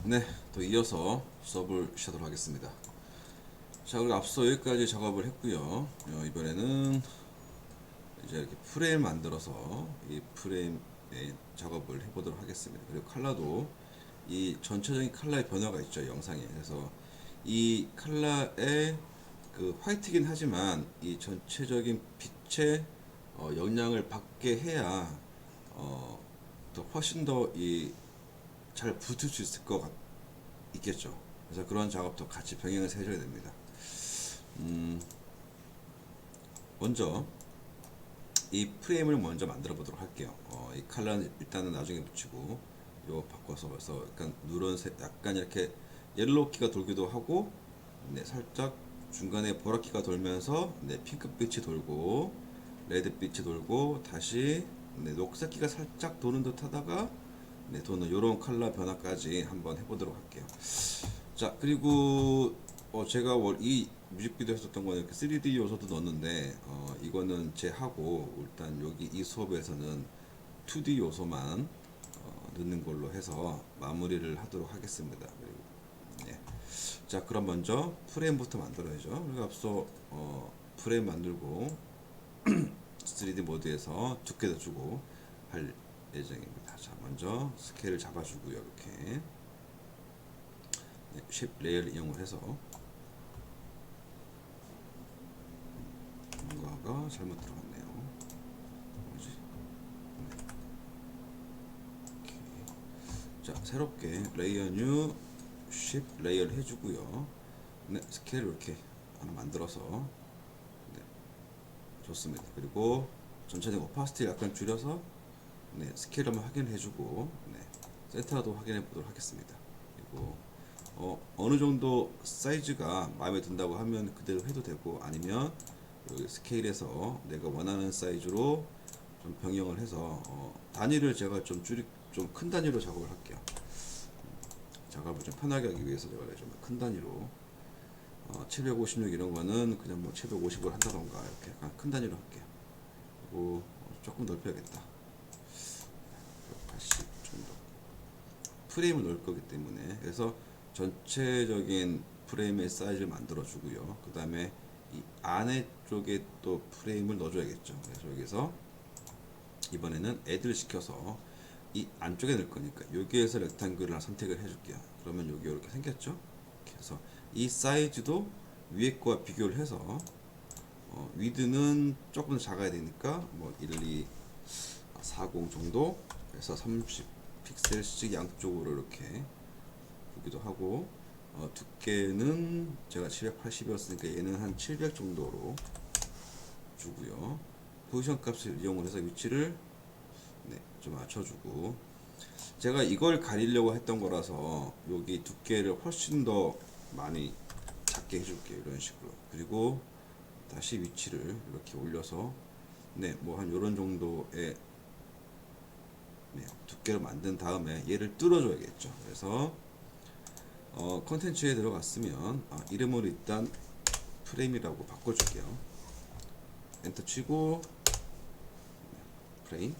네, 또 이어서 수업을 시작하도록 하겠습니다. 자, 우리 앞서 여기까지 작업을 했고요. 이번에는 이제 이렇게 프레임 만들어서 이 프레임의 작업을 해보도록 하겠습니다. 그리고 컬러도 이 전체적인 컬러의 변화가 있죠, 영상에. 그래서 이 컬러의 그 화이트긴 하지만 이 전체적인 빛의 영향을 받게 해야 더 훨씬 더 이 잘 붙을 수 있을 것 있겠죠. 그래서 그런 작업도 같이 병행해서 해줘야 됩니다. 먼저 이 프레임을 먼저 만들어 보도록 할게요. 이 컬러는 일단은 나중에 붙이고 요 바꿔서 그래서 약간 누런색, 약간 이렇게 옐로우키가 돌기도 하고, 네, 살짝 중간에 보라키가 돌면서 네, 핑크빛이 돌고 레드빛이 돌고 다시 네, 녹색기가 살짝 도는 듯 하다가 네, 도는 요런 컬러 변화까지 한번 해보도록 할게요. 자, 그리고 제가 이 뮤직비디오 했었던 거는 3D 요소도 넣었는데 이거는 제하고 일단 여기 이 수업에서는 2D 요소만 넣는 걸로 해서 마무리를 하도록 하겠습니다. 그리고, 네. 자, 그럼 먼저 프레임부터 만들어야죠. 그리고 앞서 프레임 만들고 3D 모드에서 두께도 주고 할 예정입니다. 자, 먼저 스케일을 잡아주고요. 이렇게 네, 쉽 레이어를 이용을 해서 뭔가가 잘못 들어갔네요. 뭐지? 자, 새롭게 레이어 뉴 쉽 레이어를 해주고요. 네, 스케일 이렇게 하나 만들어서 네, 좋습니다. 그리고 전체적인 오파시티 약간 줄여서 네, 스케일 한번 확인해주고 네, 센터도 확인해 보도록 하겠습니다. 그리고 어느 정도 사이즈가 마음에 든다고 하면 그대로 해도 되고, 아니면 여기 스케일에서 내가 원하는 사이즈로 좀 변경을 해서 단위를 제가 좀 좀 큰 단위로 작업을 할게요. 작업을 좀 편하게 하기 위해서 제가 좀 큰 단위로 756 이런 거는 그냥 뭐 750을 한다던가 이렇게 약간 큰 단위로 할게요. 그리고 조금 넓혀야겠다. 80 정도. 프레임을 넣을 거기 때문에. 그래서 전체적인 프레임의 사이즈를 만들어 주고요. 그 다음에 이 안에 쪽에 또 프레임을 넣어줘야겠죠. 그래서 여기서 이번에는 애들 시켜서 이 안쪽에 넣을 거니까 여기에서 렉탱글을 하나 선택을 해줄게요. 그러면 여기 이렇게 생겼죠. 그래서 이 사이즈도 위에 거와 비교를 해서 위드는 조금 더 작아야 되니까 뭐 1, 2, 40 정도 해서 30 픽셀씩 양쪽으로 이렇게 주기도 하고, 두께는 제가 780이었으니까 얘는 한 700 정도로 주고요. 포지션 값을 이용을 해서 위치를 네, 좀 맞춰주고, 제가 이걸 가리려고 했던 거라서 여기 두께를 훨씬 더 많이 작게 해줄게요. 이런 식으로. 그리고 다시 위치를 이렇게 올려서 네, 뭐 한 요런 정도의 네, 두께를 만든 다음에 얘를 뚫어줘야겠죠. 그래서 컨텐츠에 들어갔으면 이름을 일단 프레임이라고 바꿔줄게요. 엔터 치고 프레임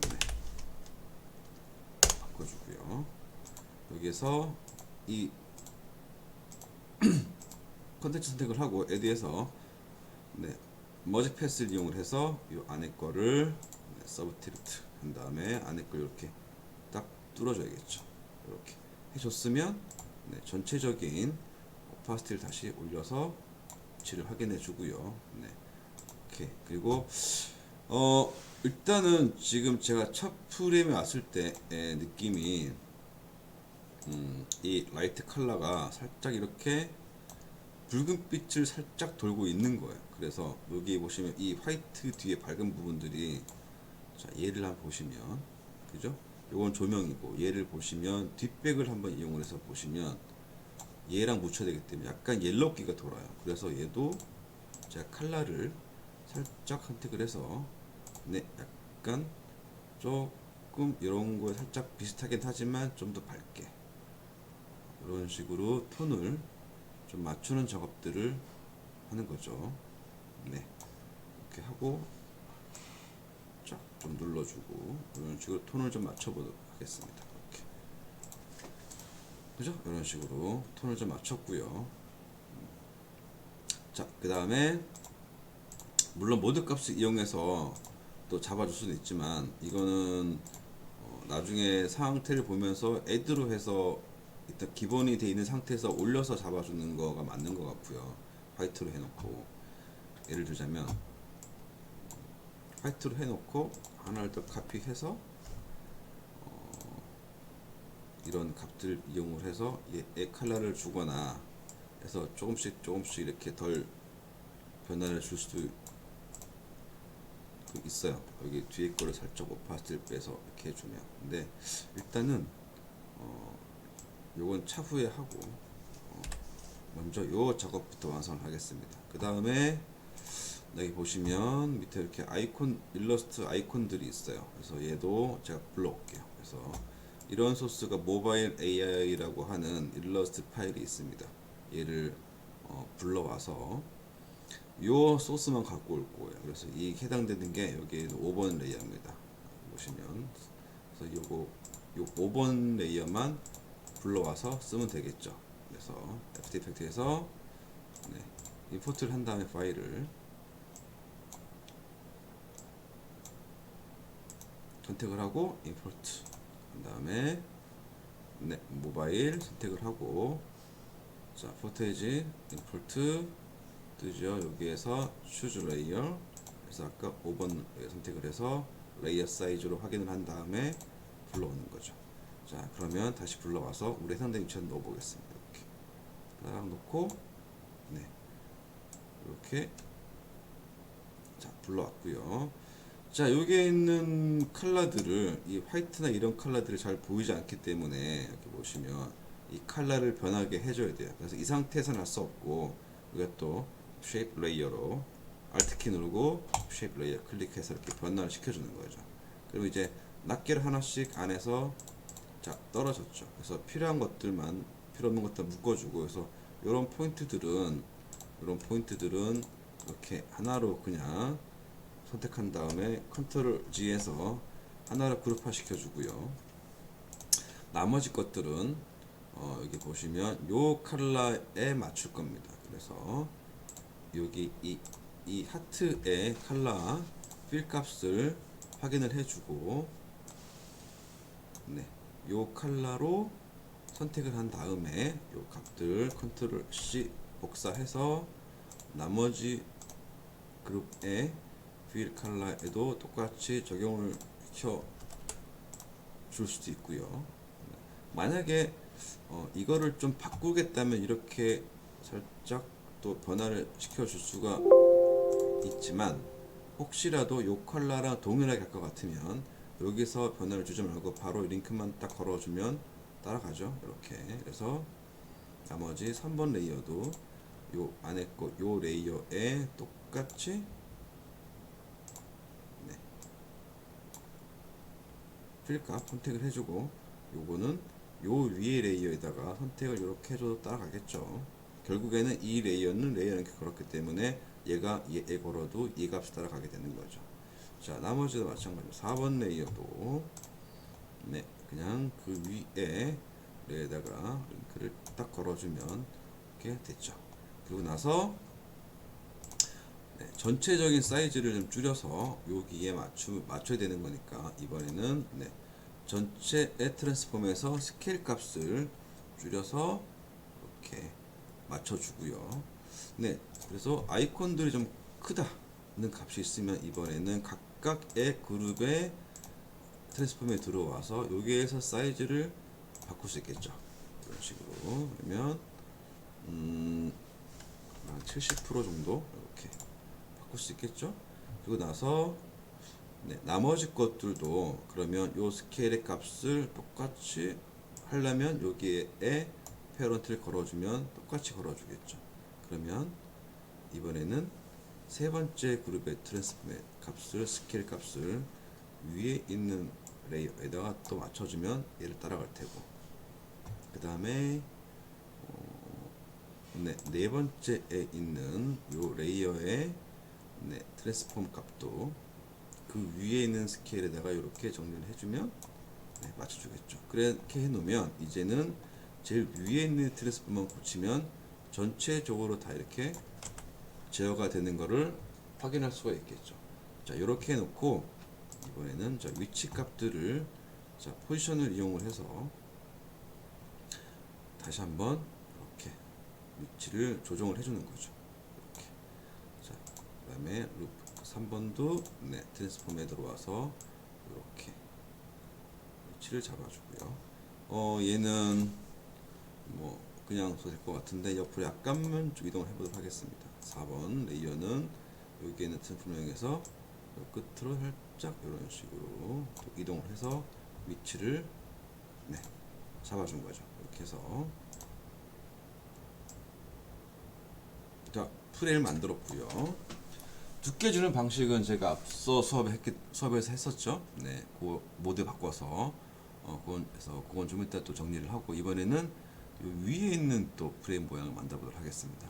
네, 바꿔주고요. 여기에서 이 컨텐츠 선택을 하고 에드에서 네, 머지 패스를 이용을 해서 이 안에 거를 네, 서브티르트 한 다음에 안에 걸 이렇게 딱 뚫어줘야겠죠. 이렇게 해줬으면 네, 전체적인 오파시티를 다시 올려서 위치를 확인해 주고요. 네, 오케이. 그리고 일단은 지금 제가 첫 프레임에 왔을 때의 느낌이 이 라이트 컬러가 살짝 이렇게 붉은빛을 살짝 돌고 있는 거예요. 그래서 여기 보시면 이 화이트 뒤에 밝은 부분들이, 자, 얘를 한번 보시면, 그죠? 요건 조명이고, 얘를 보시면 뒷백을 한번 이용을 해서 보시면 얘랑 묻혀야 되기 때문에 약간 옐로우기가 돌아요. 그래서 얘도 제가 컬러를 살짝 선택을 해서 네, 약간 조금 이런 거에 살짝 비슷하긴 하지만 좀 더 밝게 이런 식으로 톤을 좀 맞추는 작업들을 하는 거죠. 네, 이렇게 하고 쫙 좀 눌러주고 이런 식으로 톤을 좀 맞춰보도록 하겠습니다. 이렇게. 그죠? 이런 식으로 톤을 좀 맞췄고요. 자, 그 다음에 물론 모드 값을 이용해서 또 잡아줄 수는 있지만 이거는 나중에 상태를 보면서 add로 해서 일단 기본이 돼 있는 상태에서 올려서 잡아주는 거가 맞는 것 같고요. 화이트로 해놓고 예를 들자면 화이트로 해놓고 하나를 더 카피해서 이런 값들 이용을 해서 얘 컬러를 주거나 해서 조금씩 이렇게 덜 변화를 줄 수도 있어요. 여기 뒤에 거를 살짝 오파시티를 빼서 이렇게 해주면. 근데 일단은 요건 차후에 하고 먼저 요 작업부터 완성을 하겠습니다. 그 다음에 여기 보시면 밑에 이렇게 아이콘 일러스트 아이콘들이 있어요. 그래서 얘도 제가 불러올게요. 그래서 이런 소스가 모바일 AI라고 하는 일러스트 파일이 있습니다. 얘를 불러와서 요 소스만 갖고 올 거예요. 그래서 이 해당되는 게 여기 5번 레이어입니다. 보시면 그래서 요거 요 5번 레이어만 불러와서 쓰면 되겠죠. 그래서 애프터 이펙트에서 임포트를 한 다음에 파일을 선택을 하고 임포트 한 다음에 모바일 선택을 하고 자 포테이지 임포트 뜨죠. 여기에서 choose layer 그래서 아까 5번 선택을 해서 레이어 사이즈로 확인을 한 다음에 불러오는 거죠. 자 그러면 다시 불러와서 우리 해당된 위치에 넣어 보겠습니다. 이렇게 딱 놓고 이렇게 자 불러왔고요. 자 여기에 있는 컬러들을 이 화이트나 이런 컬러들이 잘 보이지 않기 때문에 이렇게 보시면 이 컬러를 변하게 해줘야 돼요. 그래서 이 상태에서는 할 수 없고 우리가 또 쉐입 레이어로 Alt 키 누르고 쉐입 레이어 클릭해서 이렇게 변화를 시켜주는 거죠. 그리고 이제 낱개를 하나씩 안에서 자 떨어졌죠. 그래서 필요한 것들만 필요 없는 것들 묶어주고 그래서 이런 포인트들은 이렇게 하나로 그냥 선택한 다음에 컨트롤 G에서 하나로 그룹화 시켜주고요. 나머지 것들은 여기 보시면 요 컬러에 맞출 겁니다. 그래서 여기 이 하트의 컬러 필 값을 확인을 해주고 요 컬러로 선택을 한 다음에 요 값들 컨트롤 C 복사해서 나머지 그룹의 필 컬러에도 똑같이 적용을 시켜 줄 수도 있고요. 만약에 이거를 좀 바꾸겠다면 이렇게 살짝 또 변화를 시켜 줄 수가 있지만 혹시라도 요 컬러랑 동일하게 할 것 같으면 여기서 변화를 주지 말고 바로 링크만 딱 걸어주면 따라가죠. 이렇게 그래서 나머지 3번 레이어도 요 안에 거 요 레이어에 똑같이 필값 선택을 해주고 요거는 요 위에 레이어에다가 선택을 이렇게 해줘도 따라가겠죠. 결국에는 이 레이어는 레이어는 그렇기 때문에 얘가 얘 걸어도 이 값이 따라가게 되는 거죠. 자 나머지도 마찬가지로 4번 레이어도 그냥 그 위에 레이어에다가 링크를 딱 걸어주면 이렇게 됐죠. 그리고 나서 전체적인 사이즈를 좀 줄여서 여기에 맞춰야 되는 거니까 이번에는 전체의 트랜스폼에서 스케일 값을 줄여서 이렇게 맞춰주고요. 그래서 아이콘들이 좀 크다는 값이 있으면 이번에는 각각의 그룹의 트랜스폼에 들어와서 여기에서 사이즈를 바꿀 수 있겠죠. 이런 식으로 그러면 70% 정도 이렇게 바꿀 수 있겠죠. 그리고 나서 나머지 것들도 그러면 요 스케일의 값을 똑같이 하려면 여기에 페어런트를 걸어주면 똑같이 걸어주겠죠. 그러면 이번에는 세 번째 그룹의 트랜스폼의 값을 스케일 값을 위에 있는 레이어에다가 또 맞춰주면 얘를 따라갈 테고 그 다음에 네 번째에 있는 요 레이어의 트랜스폼 값도 그 위에 있는 스케일에다가 이렇게 정리를 해주면 맞춰주겠죠. 그렇게 해놓으면 이제는 제일 위에 있는 트랜스폼만 고치면 전체적으로 다 이렇게 제어가 되는 거를 확인할 수가 있겠죠. 자, 이렇게 해놓고 이번에는 자, 위치 값들을 자, 포지션을 이용을 해서 다시 한번 이렇게 위치를 조정을 해주는 거죠. 이렇게. 자, 그다음에 루프 3번도 네, 트랜스폼에 들어와서 이렇게 위치를 잡아주고요. 얘는 뭐 그냥 될 것 같은데 옆으로 약간만 좀 이동을 해보도록 하겠습니다. 4번 레이어는 여기에 있는 트랜스폼을 이용해서 끝으로 살짝 이런 식으로 또 이동을 해서 위치를 네, 잡아준 거죠. 이렇게 해서 자, 프레임을 만들었고요. 두께 주는 방식은 제가 앞서 수업에서 했었죠. 네, 그 모드 바꿔서 그건 좀 이따 또 정리를 하고 이번에는 요 위에 있는 또 프레임 모양을 만들어 보도록 하겠습니다.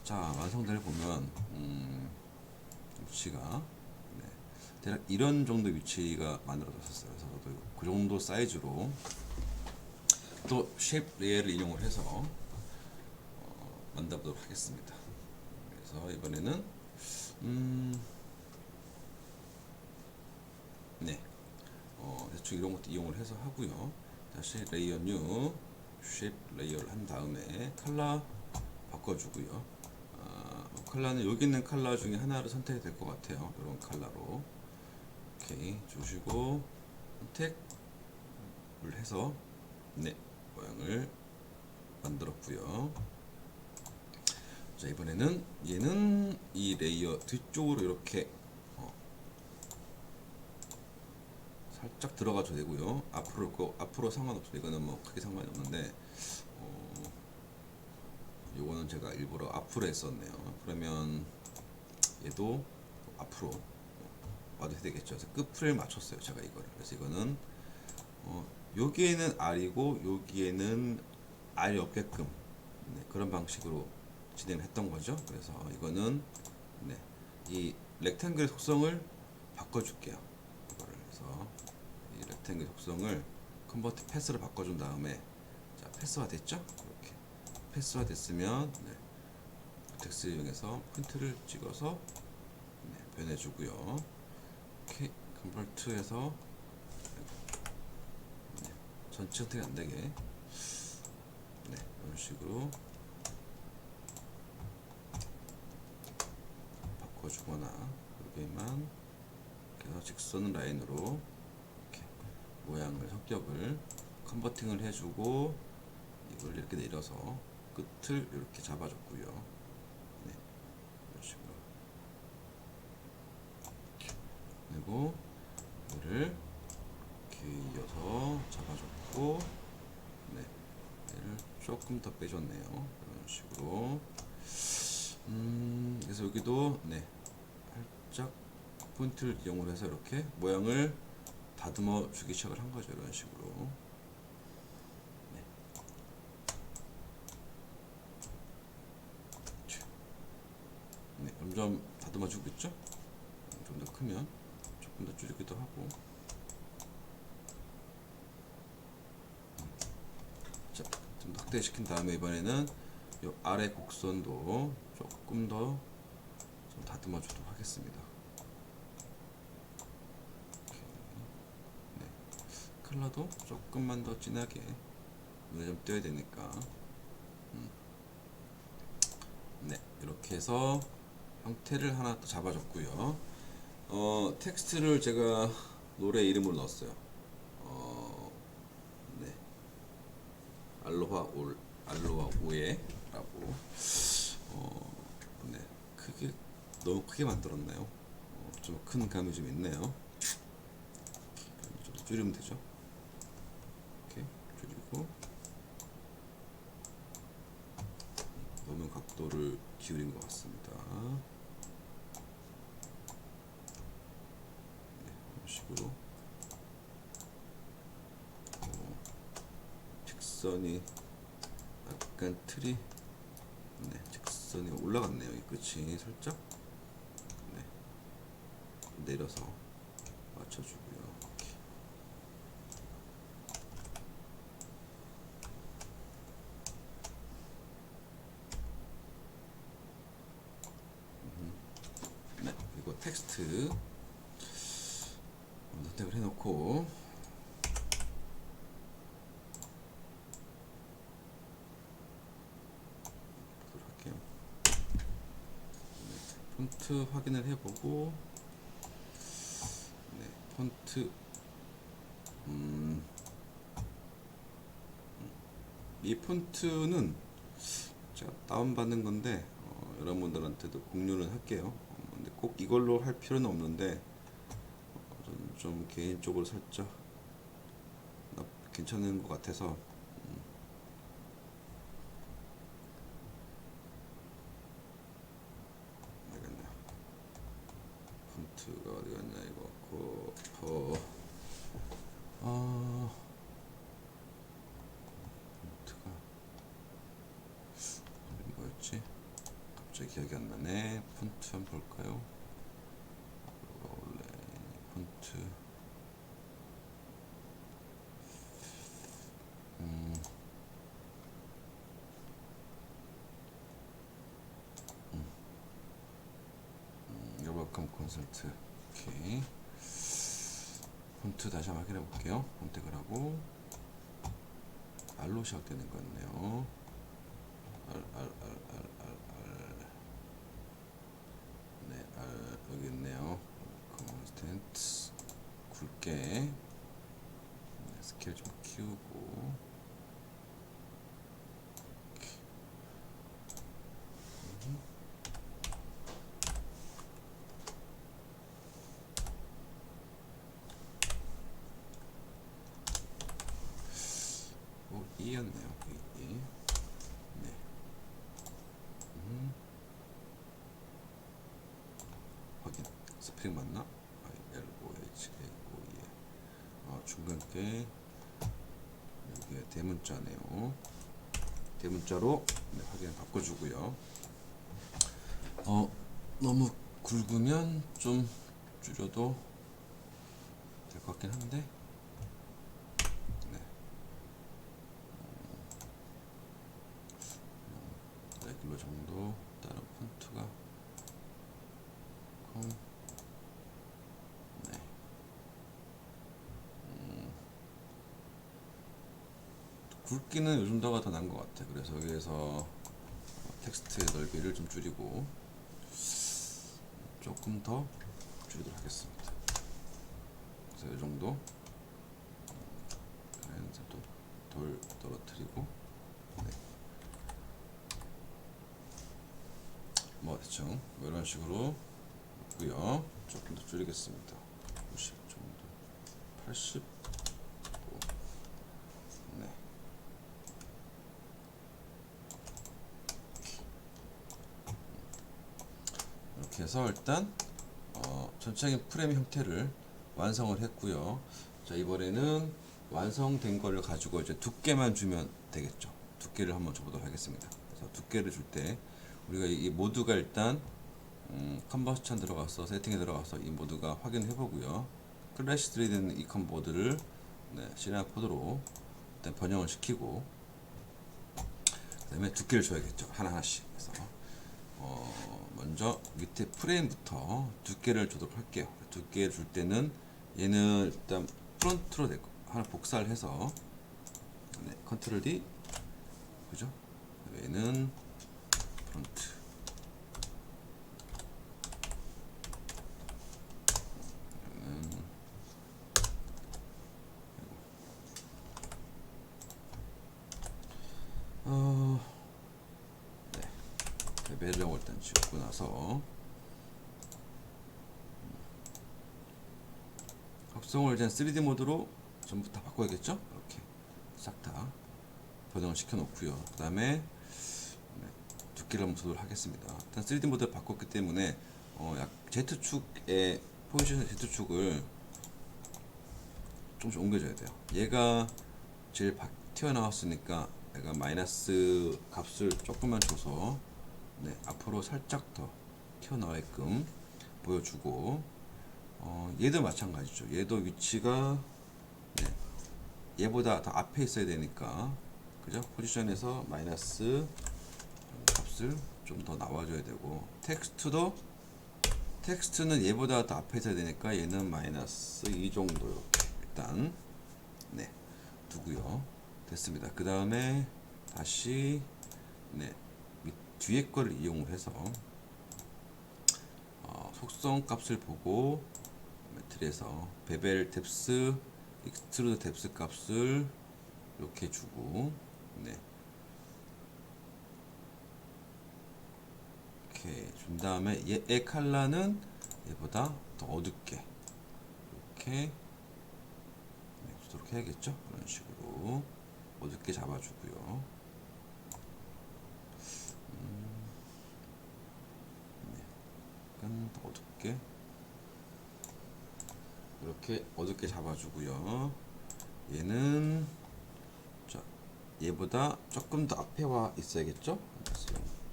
자, 완성되를 보면 위치가 네, 대략 이런 정도 위치가 만들어졌었어요. 그래서 저도 그 정도 사이즈로 또 쉐입 레이어를 이용을 해서 만들어 보도록 하겠습니다. 그래서 이번에는 네, 대충 이런 것도 이용을 해서 하고요. 다시 레이어 뉴 쉐입 레이어를 한 다음에 컬러 바꿔주고요. 컬러는 여기 있는 컬러 중에 하나를 선택이 될 것 같아요. 이런 컬러로 오케이 주시고 선택을 해서 네, 모양을 만들었고요. 자, 이번에는 얘는 이 레이어 뒤쪽으로 이렇게 살짝 들어가도 되고요. 앞으로 상관없어요. 이거는 뭐 크게 상관이 없는데 요거는 제가 일부러 앞으로 했었네요. 그러면 얘도 앞으로 와도 되겠죠. 그래서 끝 프레임 맞췄어요. 제가 이거를. 그래서 이거는 여기에는 R이고 여기에는 R이 없게끔 네, 그런 방식으로 진행을 했던 거죠. 그래서 이거는 네, 이 렉탱글의 속성을 바꿔줄게요. 이거를 해서 이 렉탱글 속성을 컨버트 패스로 바꿔준 다음에 자, 패스화 됐죠? 이렇게 패스화 됐으면 네, 텍스트 이용해서 폰트를 찍어서 네, 변해주고요. 이렇게 컨버트해서 네, 전체 선택이 안되게 네, 이런 식으로 바꿔주거나 여기에만 그래서 직선 라인으로 이렇게 모양을 성격을 컨버팅을 해주고 이걸 이렇게 내려서 끝을 이렇게 잡아줬고요. 네, 이런 식으로 그리고 얘를 이렇게 이어서 잡아줬고 네, 얘를 조금 더 빼줬네요. 이런 식으로 그래서 여기도 네, 살짝 포인트를 이용을 해서 이렇게 모양을 다듬어 주기 시작을 한 거죠. 이런 식으로 네. 네, 점점 다듬어 주고 있죠. 좀 더 크면 조금 더 줄이기도 하고 자, 좀 더 확대시킨 다음에 이번에는 이 아래 곡선도 조금 더 좀 다듬어 주도록 하겠습니다. 네. 컬러도 조금만 더 진하게 눈에 좀 띄어야 되니까 네, 이렇게 해서 형태를 하나 또 잡아줬고요. 텍스트를 제가 노래 이름으로 넣었어요. 네, 알로하 오에라고. 네, 너무 크게 만들었나요? 좀 큰 감이 좀 있네요. 좀 줄이면 되죠. 이렇게 줄이고 너무 각도를 기울인 것 같습니다. 네, 이런 식으로 직선이 약간 틀이 네, 직선이 올라갔네요. 이 끝이 살짝 네, 내려서 맞춰주고요. 이렇게. 텍스트 선택을 해놓고 보도록 할게요. 폰트 확인을 해보고, 네, 폰트 이 폰트는 제가 다운받는 건데 여러분들한테도 공유를 할게요. 근데 꼭 이걸로 할 필요는 없는데 저는 좀 개인적으로 살짝 괜찮은 것 같아서 알겠네요. 폰트가 어디 갔냐 이거 폰트가 뭐였지? 갑자기 기억이 안 나네. 폰트 한번 볼까요? 원래 폰트 열welcome 컨설트. 오케이. 폰트 다시 한번 확인해 볼게요. 선택을 하고 R로 시작되는 것 같네요. R. 네, R 여기 있네요. 컨스텐트 굵게. 네, 스케일 좀 키우고. E였네요. E. 네. 확인. 스프링 맞나? LOHAOE. 중간께 여기에 대문자네요. 대문자로 네, 확인 바꿔주고요. 너무 굵으면 좀 줄여도 될 것 같긴 한데. 네. 레귤러 정도. 다른 폰트가 네. 굵기는 요즘 더가 더 나은 것 같아. 그래서 여기에서 텍스트의 넓이를 좀 줄이고 조금 더 줄이도록 하겠습니다. 그래서 이 정도. 이제 또 돌 떨어뜨리고. 네. 뭐 대충 뭐 이런 식으로 있고요. 조금 더 줄이겠습니다. 90 정도. 80. 네. 이렇게 해서 일단 전체적인 프레임 형태를 완성을 했고요. 자, 이번에는 완성된 거를 가지고 이제 두께만 주면 되겠죠. 두께를 한번 줘보도록 하겠습니다. 그래서 두께를 줄 때 우리가 이 모드가 일단 컨버션 들어가서 세팅에 들어가서 이 모드가 확인해 보고요. 클래시 3D는 이 컴보드를 네, 시나리오 코드로 일단 번영을 시키고 그 다음에 두께를 줘야겠죠. 하나하나씩. 그래서 먼저 밑에 프레임부터 두께를 주도록 할게요. 두께를 줄 때는 얘는 일단 프론트로 하나 복사를 해서 네, 컨트롤 D 그죠? 얘는 프론트 네, 레벨을 일단 지우고 나서 합성을 이제 3D 모드로 전부 다 바꿔야겠죠? 이렇게 싹 다 변형을 시켜 놓고요. 그 다음에 두께를 한번 조절을 하겠습니다. 일단 3D 모드를 바꿨기 때문에 약 Z축의 포지션 Z축을 조금씩 옮겨줘야 돼요. 얘가 제일 튀어나왔으니까 내가 마이너스 값을 조금만 줘서 네, 앞으로 살짝 더 튀어나와게끔 보여주고 얘도 마찬가지죠. 얘도 위치가 네, 얘보다 더 앞에 있어야 되니까 그죠? 포지션에서 마이너스 값을 좀 더 나와줘야 되고 텍스트도 텍스트는 얘보다 더 앞에 있어야 되니까 얘는 마이너스 이 정도 이렇게 일단 네 두고요. 됐습니다. 그 다음에 다시 네 뒤에 거를 이용해서 속성 값을 보고 매트리에서 베벨 뎁스, 익스트루드 뎁스 값을 이렇게 주고 네 이렇게 준 다음에 얘의 컬러는 얘보다 더 어둡게 이렇게 네, 주도록 해야겠죠. 그런 식으로 어둡게 잡아주고요. 약간 더 어둡게 이렇게 어둡게 잡아주고요. 얘는 자 얘보다 조금 더 앞에 와 있어야겠죠.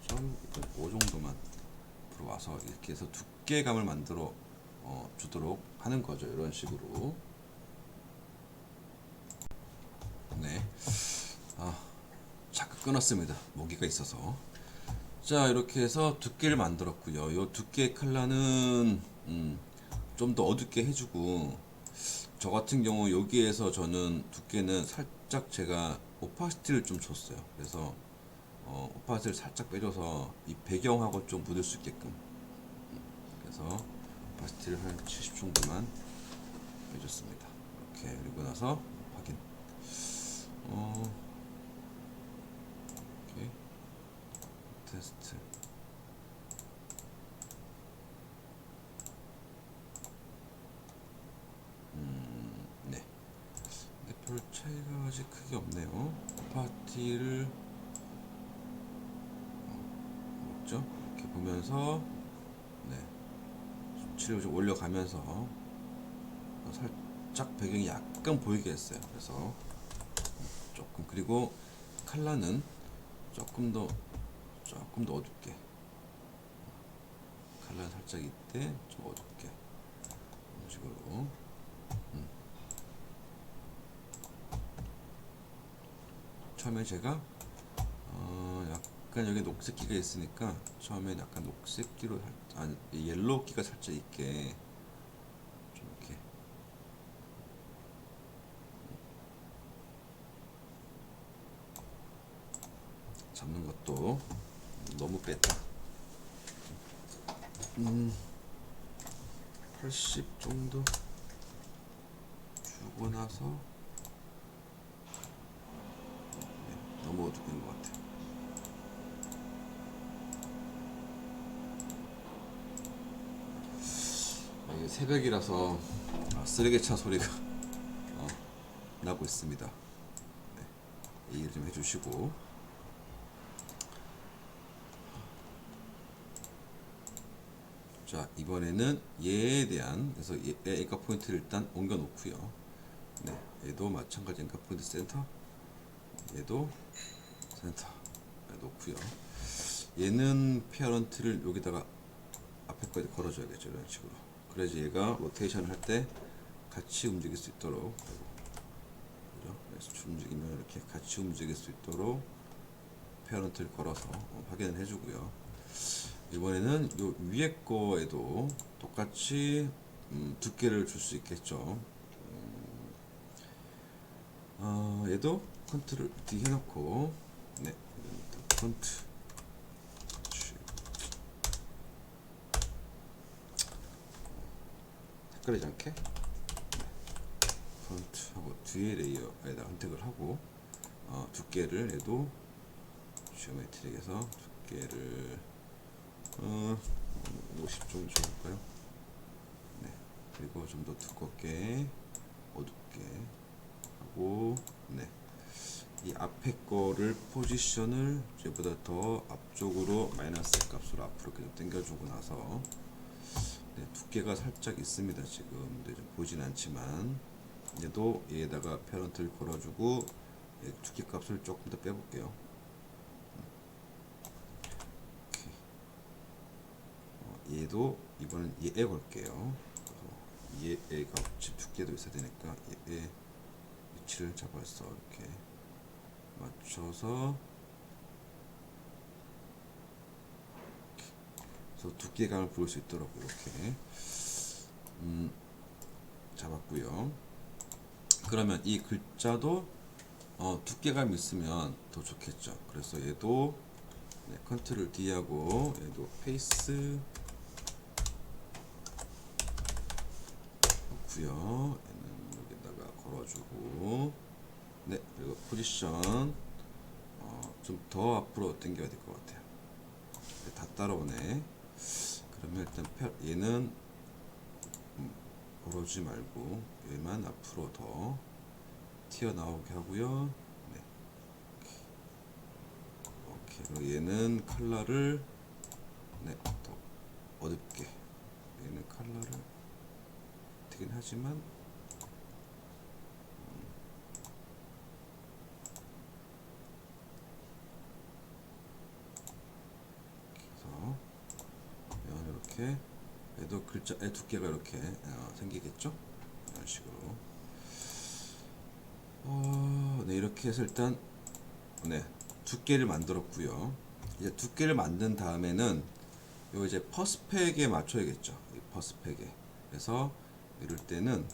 0.5 정도만 들어와서 이렇게 해서 두께감을 만들어 주도록 하는 거죠. 이런 식으로. 네. 잠깐 끊었습니다. 모기가 있어서. 자, 이렇게 해서 두께를 만들었고요. 이 두께 컬러는 좀 더 어둡게 해주고, 저 같은 경우 여기에서 저는 두께는 살짝 제가 오파시티를 좀 줬어요. 그래서 오파시티를 살짝 빼줘서 이 배경하고 좀 묻을 수 있게끔. 그래서 오파시티를 한 70 정도만 빼줬습니다. 이렇게 그리고 나서 확인. 이렇게 테스트. 네. 근데 별 차이가 아직 크게 없네요. 파티를 먹죠. 이렇게 보면서 네. 수치를 좀 올려가면서 살짝 배경이 약간 보이게 했어요. 그래서 조금 그리고 컬러는 조금 더 어둡게 컬러 살짝 이때 좀 어둡게 이런 식으로 처음에 제가 약간 여기 녹색기가 있으니까 처음에 약간 녹색기로 아니 옐로우기가 살짝 있게 좀 이렇게 잡는 것도 너무 뺐다. 80 정도 주고 나서 너무 어두운 것 같아요. 이게 새벽이라서 쓰레기차 소리가 나고 있습니다. 네, 이해 좀 해주시고 자 이번에는 얘에 대한 그래서 얘 엔커 포인트를 일단 옮겨 놓고요. 네, 얘도 마찬가지 엔커 포인트 센터 얘도 센터 놓고요. 얘는 페어런트를 여기다가 앞에 거에 걸어줘야겠죠. 이런 식으로. 그래야지 얘가 로테이션 할 때 같이 움직일 수 있도록 그죠? 그래서 움직이면 이렇게 같이 움직일 수 있도록 페어런트를 걸어서 확인을 해주고요. 이번에는 요 위에 거에도 똑같이 두께를 줄 수 있겠죠. 얘도 컨트롤 D 해놓고 네 폰트 헷갈리지 않게 폰트하고 뒤에 레이어에다 선택을 하고 두께를 얘도 지오메트릭에서 두께를 50 정도 줘볼까요? 네 그리고 좀 더 두껍게 어둡게 하고 네 이 앞에 거를 포지션을 이제보다 더 앞쪽으로 마이너스 값으로 앞으로 계속 당겨주고 나서 네, 두께가 살짝 있습니다. 지금 근데 좀 보이진 않지만 얘도 얘에다가 페런트를 걸어주고 두께 값을 조금 더 빼볼게요. 얘도 이번엔 얘에 걸게요. 얘가 두께도 있어야 되니까 얘의 위치를 잡아서 이렇게 맞춰서 그래서 두께감을 보일 수 있도록 이렇게 잡았고요. 그러면 이 글자도 두께감 있으면 더 좋겠죠. 그래서 얘도 컨트롤 D 하고 얘도 페이스 넣고요. 얘는 여기다가 걸어주고 그리고 포지션 좀 더 앞으로 당겨야 될 것 같아요. 다 따라오네. 그러면 일단 얘는 걸어주지 말고 얘만 앞으로 더 튀어나오게 하고요. 네. 오케이. 그리고 얘는 컬러를 더 어둡게. 얘는 컬러를 되긴 하지만 그래서 이렇게 얘도 글자의 두께가 이렇게 생기겠죠? 이런 식으로. 네, 이렇게 해서 일단 두께를 만들었고요. 이제 두께를 만든 다음에는 요 이제 퍼스펙에 맞춰야겠죠. 이 퍼스펙에. 그래서 이럴 때는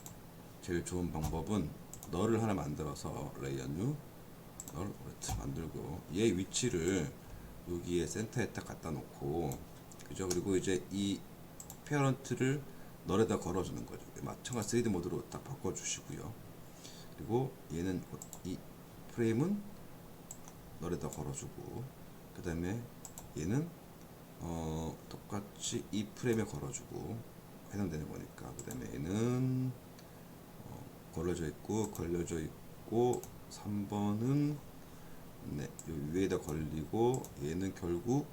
제일 좋은 방법은 널을 하나 만들어서 레이어 뉴 널 만들고 얘 위치를 여기에 센터에 딱 갖다 놓고 그죠? 그리고 이제 이 페어런트를 널에다 걸어주는 거죠. 마찬가지 3D 모드로 딱 바꿔주시고요. 그리고 얘는 이 프레임은 널에다 걸어주고 그 다음에 얘는 똑같이 이 프레임에 걸어주고 해당되는 거니까 그 다음에 얘는 걸려져 있고 3번은 요 위에다 걸리고 얘는 결국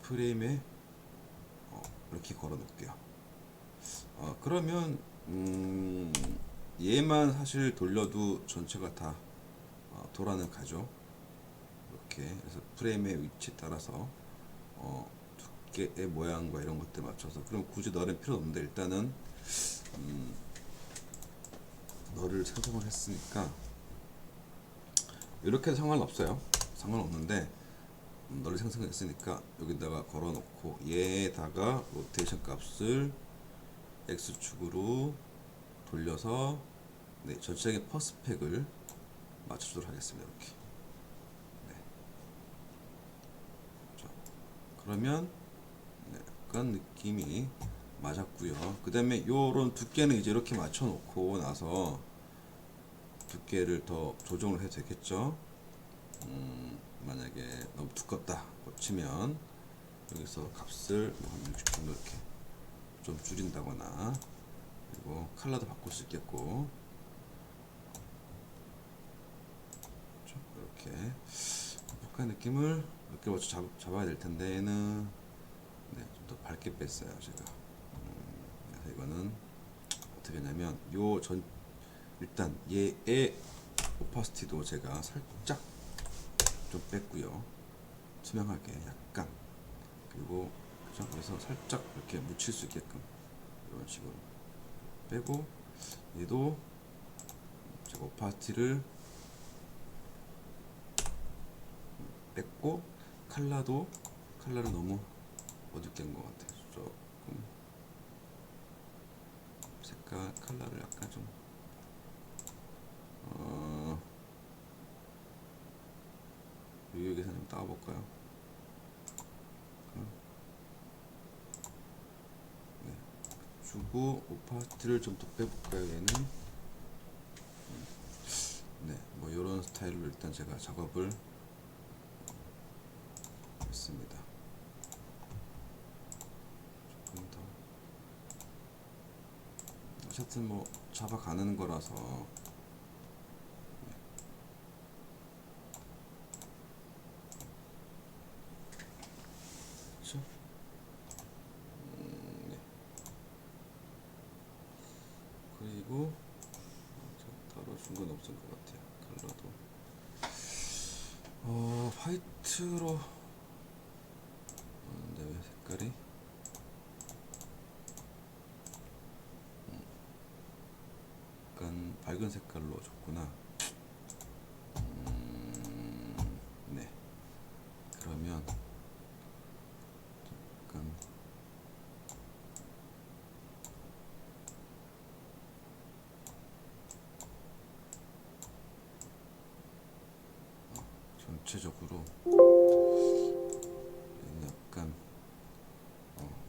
프레임에 이렇게 걸어 놓을게요. 그러면 얘만 사실 돌려도 전체가 다 돌아는 가죠. 이렇게 그래서 프레임의 위치에 따라서 두께의 모양과 이런 것들 맞춰서 그럼 굳이 널은 필요 없는데 일단은 널을 생성을 했으니까 이렇게 해도 상관없어요. 상관없는데 널을 생성했으니까 여기다가 걸어놓고 얘에다가 로테이션 값을 X축으로 돌려서 전체적인 퍼스펙을 맞춰주도록 하겠습니다. 이렇게. 자, 그러면 약간 느낌이 맞았고요. 그 다음에 요런 두께는 이제 이렇게 맞춰놓고 나서 두께를 더 조정을 해도 되겠죠. 만약에 너무 두껍다 치면 여기서 값을 한 60 정도 이렇게 좀 줄인다거나 그리고 컬러도 바꿀 수 있겠고 이렇게 약간 느낌을 이렇게 먼저 잡아야 될 텐데 얘는 좀 더 밝게 뺐어요 제가. 그래서 이거는 어떻게 하냐면 일단 얘의 오파시티도 제가 살짝 좀 뺐고요. 투명하게 약간 그리고 그래서 살짝 이렇게 묻힐 수 있게끔 이런 식으로 빼고 얘도 제가 오파시티를 뺐고 컬러를 너무 어둡게 한 것 같아요. 조금 색깔 컬러를 약간 좀 여기서 좀 따볼까요? 주고 오파시티를 좀 더 빼볼까요? 얘는 뭐 이런 스타일로 일단 제가 작업을 했습니다. 조금 더 어쨌든 뭐 잡아가는 거라서 그렇죠? 그리고 따로 준 건 없을 것 같아요. 컬러도 화이트로 근데 왜 색깔이 약간 밝은 색깔로 줬구나. 그러면 전체적으로 약간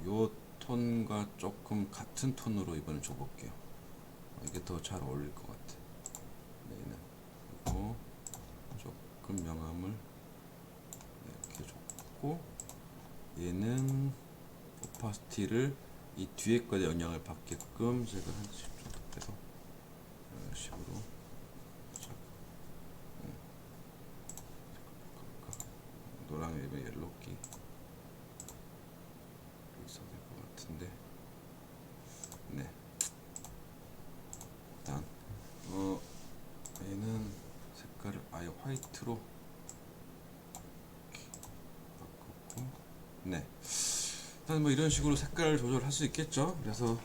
요 톤과 조금 같은 톤으로 이번에 줘볼게요. 이게 더 잘 어울릴 것 같아. 얘는 그리고 조금 명암을 이렇게 줬고, 얘는 오파시티를 이 뒤에 거에 영향을 받게끔 제가 한씩 좀 빼서 이런 식으로 노랑 앱의 옐로우기 있어야 될 것 같은데, 네. 일단 얘는 색깔을 아예 화이트로 바꿨고, 네. 일단 뭐 이런 식으로 색깔 조절할 수 있겠죠. 그래서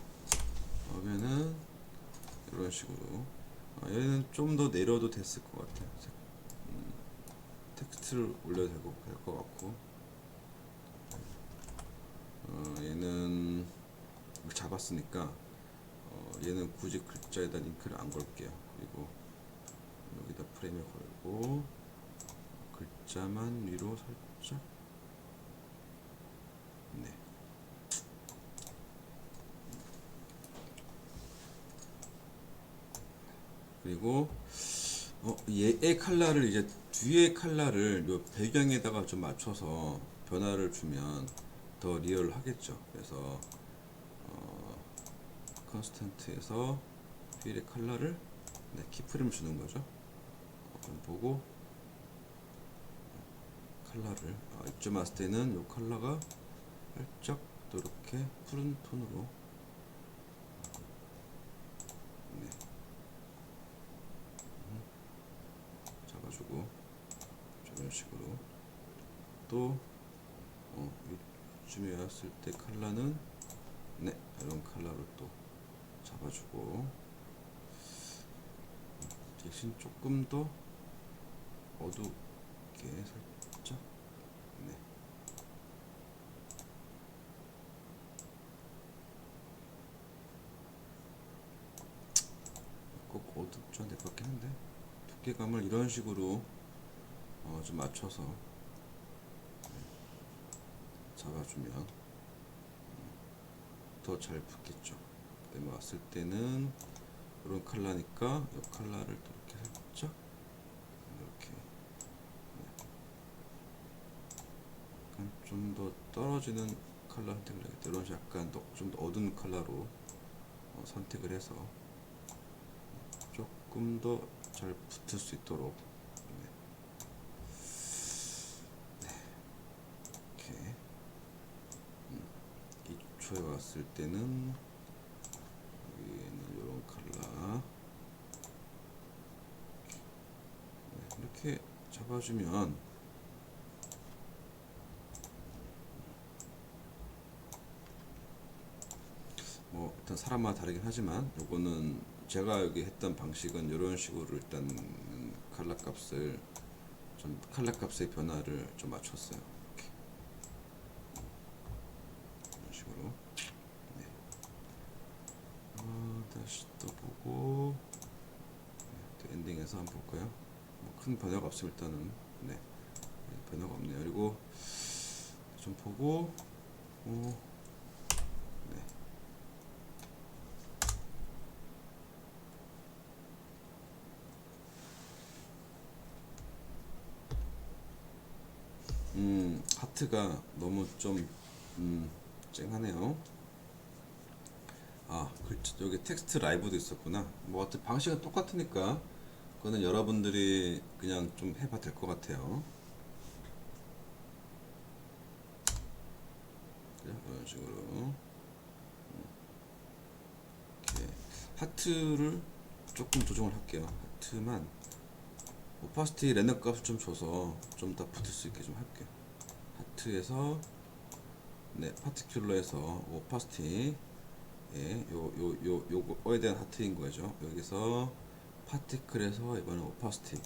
그러면은 이런 식으로 얘는 좀 더 내려도 됐을 것 같아요. 텍스트를 올려도 될 것 같고, 얘는 잡았으니까 얘는 굳이 글자에다 링크를 안 걸게요. 그리고 여기다 프레임을 걸고 글자만 위로 살짝, 네. 그리고 얘의 컬러를 이제 뒤에 컬러를 요 배경에다가 좀 맞춰서 변화를 주면 더 리얼하겠죠. 그래서 컨스턴트에서 휠의 컬러를, 네, 키프레임 주는 거죠. 그럼 보고 컬러를 이쯤 왔을 때는 요 컬러가 살짝 또 이렇게 푸른 톤으로, 네, 잡아주고 이런 식으로 또 이쯤에 왔을 때 컬러는, 네, 이런 컬러로 또 잡아주고, 대신 조금 더 어둡게 살짝, 네, 꼭 어둡지 않을 것 같긴 한데 두께감을 이런 식으로 좀 맞춰서 잡아주면 더 잘 붙겠죠. 그다음에 왔을 때는 이런 컬러니까 이 컬러를 또 이렇게 살짝 이렇게, 약간 좀 더 떨어지는 컬러 선택을 해야겠다. 이런 식으로 약간 좀 더 어두운 컬러로 선택을 해서 조금 더 잘 붙을 수 있도록, 네. 이렇게 2초에 왔을 때는 여기는 이런 컬러, 네, 이렇게 잡아주면 뭐 일단 사람마다 다르긴 하지만 요거는 제가 여기 했던 방식은 이런 식으로 일단 컬러 값을 좀, 컬러 값의 변화를 좀 맞췄어요. 이렇게 이런 식으로, 네. 다시 또 보고, 네, 또 엔딩에서 한번 볼까요? 뭐 큰 변화가 없으면 일단은, 네, 변화가 없네요. 그리고 좀 보고, 네. 하트가 너무 좀 쨍하네요. 여기 텍스트 라이브도 있었구나. 뭐 하여튼 방식은 똑같으니까 그거는 여러분들이 그냥 좀 해봐도 될 것 같아요. 이런 식으로 이렇게 하트를 조금 조정을 할게요. 하트만 오파시티 랜덤 값을 좀 줘서 좀 더 붙을 수 있게 좀 할게요. 하트에서, 네, 파티큘러에서 오파시티, 예, 요거에 대한 하트인 거죠. 여기서 파티클에서 이번에 오파시티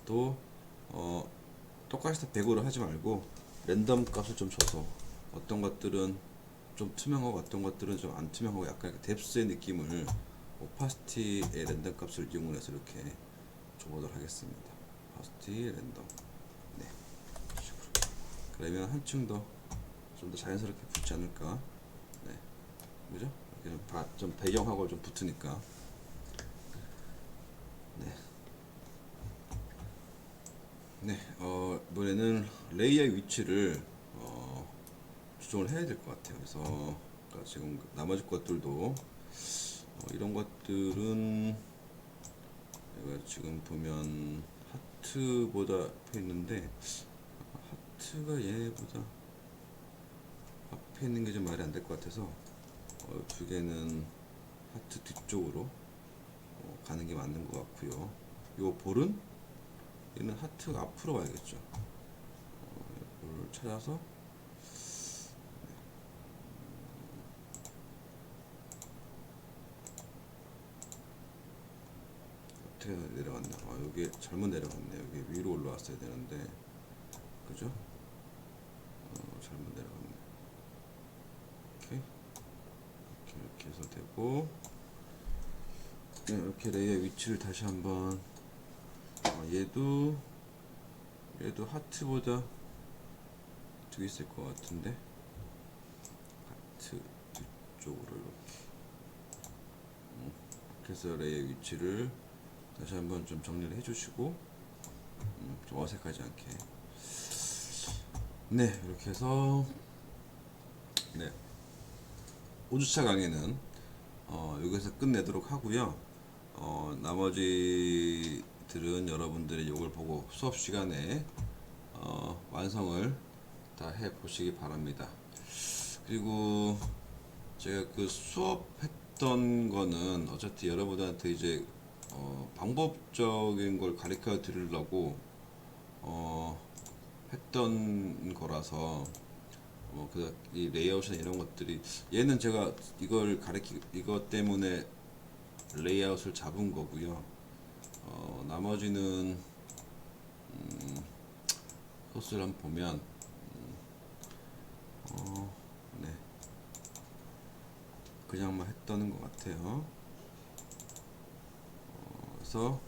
또 똑같이 다 100으로 하지 말고 랜덤 값을 좀 줘서 어떤 것들은 좀 투명하고 어떤 것들은 좀 안 투명하고 약간 뎁스의 느낌을 오파시티의 랜덤 값을 이용해서 이렇게 줘보도록 하겠습니다. 오파시티 랜덤, 네, 이런 식으로. 그러면 한층 더 좀 더 자연스럽게 붙지 않을까. 네, 그죠? 이렇게 좀 배경하고 좀 붙으니까. 네, 네, 이번에는 레이어의 위치를 조정을 해야 될 것 같아요. 그래서 그러니까 지금 나머지 것들도 이런 것들은 내가 지금 보면 하트보다 앞에 있는데 하트가 얘보다 앞에 있는 게 좀 말이 안 될 것 같아서 두 개는 하트 뒤쪽으로 가는 게 맞는 것 같고요. 요 볼은 얘는 하트 앞으로 가야겠죠. 이걸 찾아서 어떻게 내려갔나? 여기 잘못 내려갔네. 여기 위로 올라왔어야 되는데, 그죠? 잘못 내려갔네. 이렇게 해서 되고, 네, 이렇게 레이어의 위치를 다시 한번 얘도 하트보다 뒤에 있을 것 같은데 하트 뒤쪽으로 이렇게 그래서 레이어의 위치를 다시 한번 좀 정리를 해주시고 좀 어색하지 않게 네 이렇게 해서 네 5주차 강의는 여기서 끝내도록 하고요. 나머지들은 여러분들이 이걸 보고 수업 시간에 완성을 다 해 보시기 바랍니다. 그리고 제가 그 수업했던 거는 어차피 여러분들한테 이제 방법적인 걸 가르쳐 드리려고 했던 거라서 이 레이아웃이나 이런 것들이 얘는 제가 이것 때문에 레이아웃을 잡은 거고요. 나머지는 소스를 한번 보면 네 그냥만 했던 것 같아요. 그래서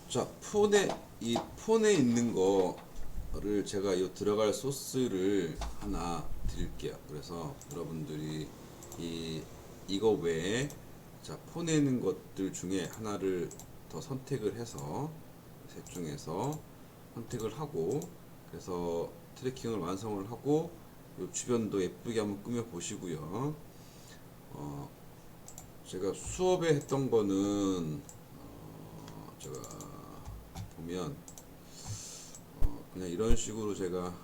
자 폰에 있는 거를 제가 이 들어갈 소스를 하나 드릴게요. 그래서 여러분들이 이거 외에 자 폰에 있는 것들 중에 하나를 더 선택을 해서 셋 중에서 선택을 하고 그래서 트래킹을 완성을 하고 요 주변도 예쁘게 한번 꾸며 보시고요. 제가 수업에 했던 거는 제가 보면 그냥 이런 식으로 제가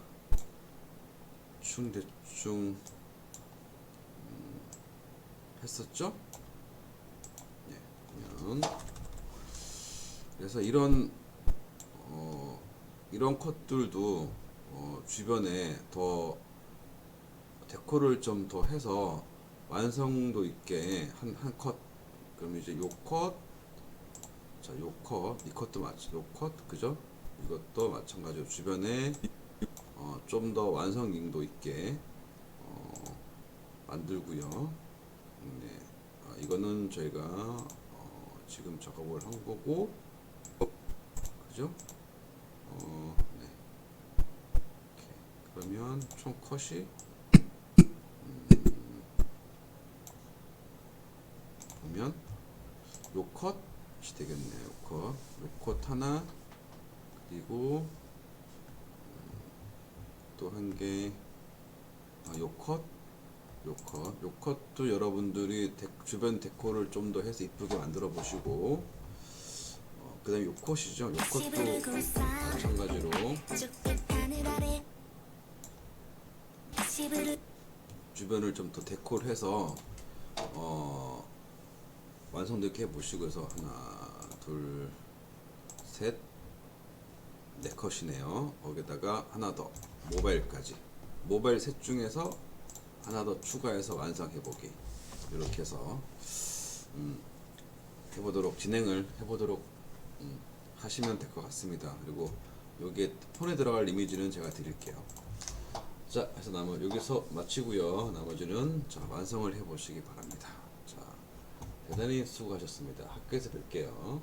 대충 했었죠. 네, 보면 그래서 이런 컷들도 주변에 더 데코를 좀 더 해서 완성도 있게 한 컷. 그럼 이제 요 컷, 자, 요 컷, 이 컷도 요 컷, 그죠? 이것도 마찬가지로 주변에 좀 더 완성도 있게 만들고요. 네, 이거는 저희가 지금 작업을 한 거고, 그죠? 네. 그러면 총 컷이 보면 요 컷이 되겠네요. 요 컷 하나 그리고 또 한 개 요 컷도 여러분들이 주변 데코를 좀 더 해서 이쁘게 만들어 보시고 그 다음에 요 컷이죠. 요 컷도 마찬가지로 주변을 좀 더 데코를 해서 완성도 이렇게 해보시고 해서 하나 둘셋 네 컷이네요. 거기다가 하나 더 모바일 셋 중에서 하나 더 추가해서 완성해보기 이렇게 해서 진행을 해보도록 하시면 될 것 같습니다. 그리고 여기에 폰에 들어갈 이미지는 제가 드릴게요. 자, 그래서 여기서 마치고요. 나머지는 자, 완성을 해보시기 바랍니다. 자, 대단히 수고하셨습니다. 학교에서 뵐게요.